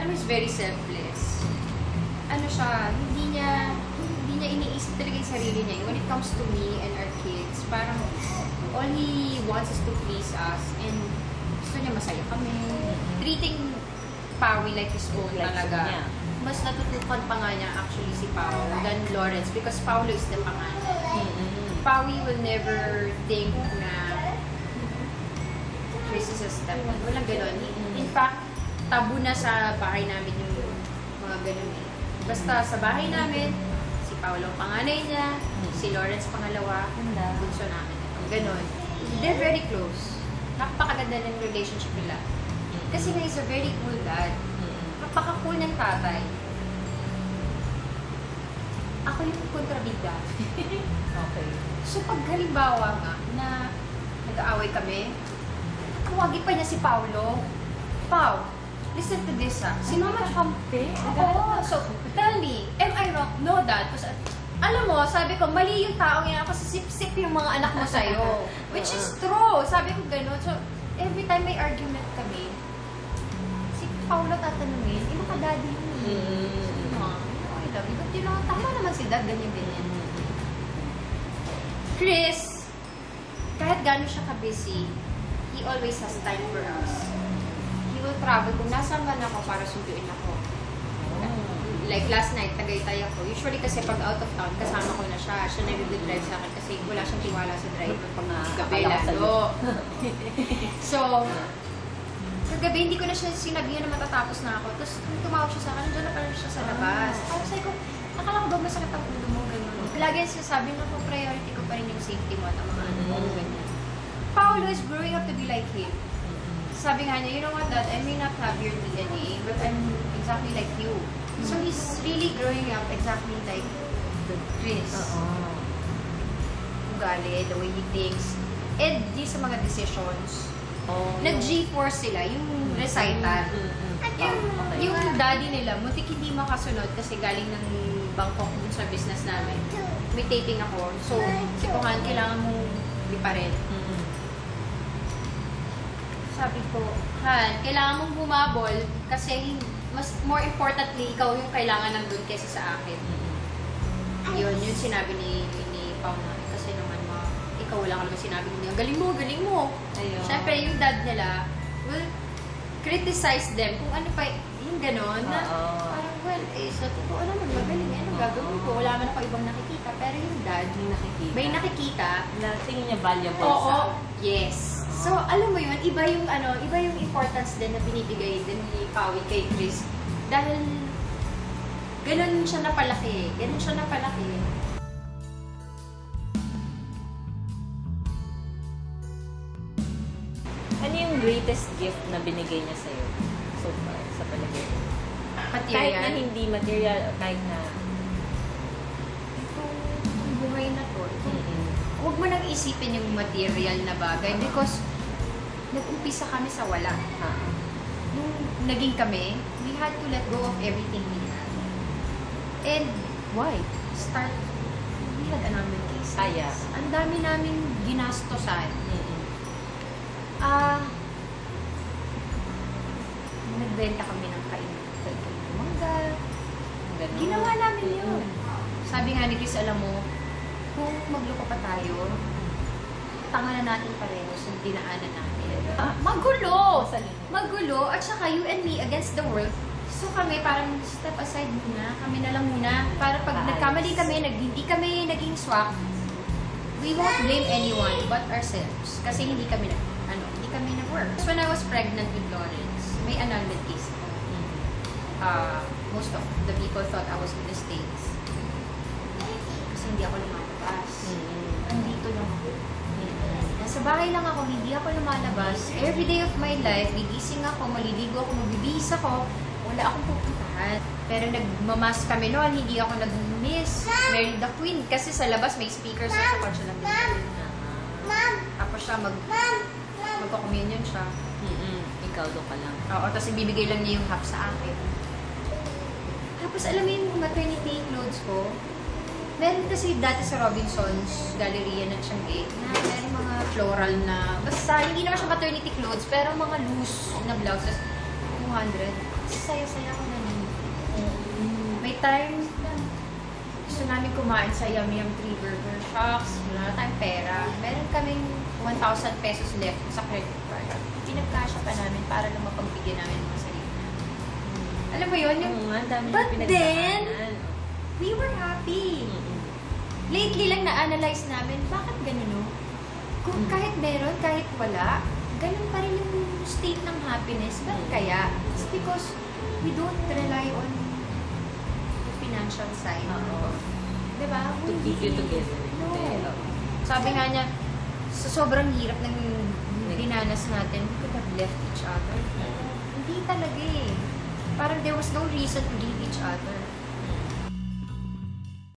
Paolo is very selfless. Ano siya, hindi niya iniisip talaga yung sarili niya. When it comes to me and our kids, parang all he wants is to please us and gusto niya masaya kami. Treating Pawi like his own talaga. Mas natutukan pa nga niya actually si Paolo than Lawrence because Paolo is the panganay. Pawi will never think na Chris is a stepmom. Walang ganon. In fact, tabu na sa bahay namin yung mga ganon eh. Basta sa bahay namin, si Paolo panganay niya, si Lawrence pangalawa, bunso namin. Ganon. They're very close. Napakaganda ng relationship nila. Kasi nga, he's a very cool dad. Napaka-cool ng tatay. Ako yung kontrabida. Okay. So, pag halimbawa nga, na nag-aaway kami, tawagin pa niya si Paolo. Pao, listen to this ha. Si Mama kampi? Oo. So, tell me, am I wrong? No, Dad. Kasi, alam mo, sabi ko, mali yung taong yan kasi sip-sip yung mga anak mo sa'yo. Which is true. Sabi ko gano'n. So, every time may argument kami, si Paolo tatanungin, maka-daddy yun. I love you. But you know, tama naman si Dad, ganyan-ganyan. Chris, kahit gano'n siya ka-busy, he always has time for us. He will travel. Kung nasaan man ako para sunduin ako. Like last night, Tagaytay ako. Usually kasi pag out of town, kasama ko na siya. Siya nag-drive sa akin kasi wala siyang tiwala sa driver pag gabi lalo. So, kagabi hindi ko na siya sinabihan na matatapos na ako. Tapos tumawag siya sa akin, nandiyan na pala siya sa labas. Tapos sabi ko, akala ko ba masakit ang ulo mo? Ganun. Lagi siya sabi na po, priority ko pa rin yung safety mo at ang mga ano mo. Ganyan. Paolo is growing up to be like him. Sabi nga niya, you know what, Dad, I may not have your DNA, but I'm exactly like you. So he's really growing up exactly like Chris. Ugali, the way he thinks. And di sa mga decisions. Nag-G-force sila, yung recital. Yung daddy nila, muntik hindi makasunod kasi galing ng Bangkok dun sa business namin. May taping ako. So, si Kuhan, kailangan mong liparin. Sabi ko, Han, kailangan mong bumabol kasi mas more importantly, ikaw yung kailangan nandun kaysa sa akin. Yun sinabi ni Pao namin. Kasi naman, ikaw wala ka naman sinabi niya, galing mo. Ayun. Siyempre, yung dad nila will criticize them kung ano pa, yung gano'n na parang, well, sa totoo naman, magaling, ano gagawin ko? Wala man ako ibang nakikita. Pero yung dad, may nakikita. Na tingin niya valuable sa... Yes. So, alam mo yun, iba yung importance din na binibigay din ni Pawi kay Chris. Dahil, ganun siya napalaki. Ano yung greatest gift na binigay niya sa'yo so far, sa palagay mo? Material? Kahit na hindi material, o kahit na... Itong buhay na to. Huwag mo nang isipin yung material na bagay because nag-umpisa kami sa wala. Nung naging kami, we had to let go of everything we had. And why? Start, we had a number of cases. Ang dami namin ginastosan. Nagbenta kami ng mangga. Ginawa namin yun. Sabi nga ni Chris, alam mo, kung magluko pa tayo, tanga na natin pareho sa dinaanan natin. Magulo. At saka you and me against the world. So kami parang step aside muna. Kami na lang muna. Para pag nagkamali kami, hindi kami naging swak, we won't blame anyone but ourselves. Kasi hindi kami nag-work. So when I was pregnant with Lawrence, may annulment case ako. Most of the people thought I was in the States. Kasi hindi ako lumalabas. Andito lang ako. Nasa bahay lang ako, hindi ako lumalabas. Every day of my life, gigising ako, maliligo ako, magbibihis ako, wala akong pupuntahan. Pero nagmamas kami noon, hindi ako nag-miss Mary the Queen. Kasi sa labas may speakers sa kotse lang. Tapos siya magko-communion siya. Ikaw doon ka lang. Oo, tapos ibibigay lang niya yung half sa akin. Tapos alam mo yung maternity clothes ko, meron kasi dati sa Robinson's Galleria na Tiangge, na meron mga floral na, basta hindi naman siya maternity clothes, pero mga loose na blouses. 200. Saya-saya ko na nun. May time na gusto namin kumain sa Yum Yum 3 Burger. Shocks, wala na tayong pera. Meron kaming 1,000 pesos left sa credit card. Pinagkasya pa namin para lang mapagbigyan namin mga sarili. Alam mo yun? Yung, Oo nga, ang dami but yung then, pinagdaanan. we were happy. Lately lang na-analyze namin, bakit ganun, no? Kung kahit meron, kahit wala, ganun pa rin yung state ng happiness. Bakit kaya? It's because we don't rely on the financial side. Oo. Diba? To keep you together. No. Oo. Sabi nga niya, sa sobrang hirap ng dinanas natin, we could have left each other. Hindi talaga eh. Parang there was no reason to leave each other.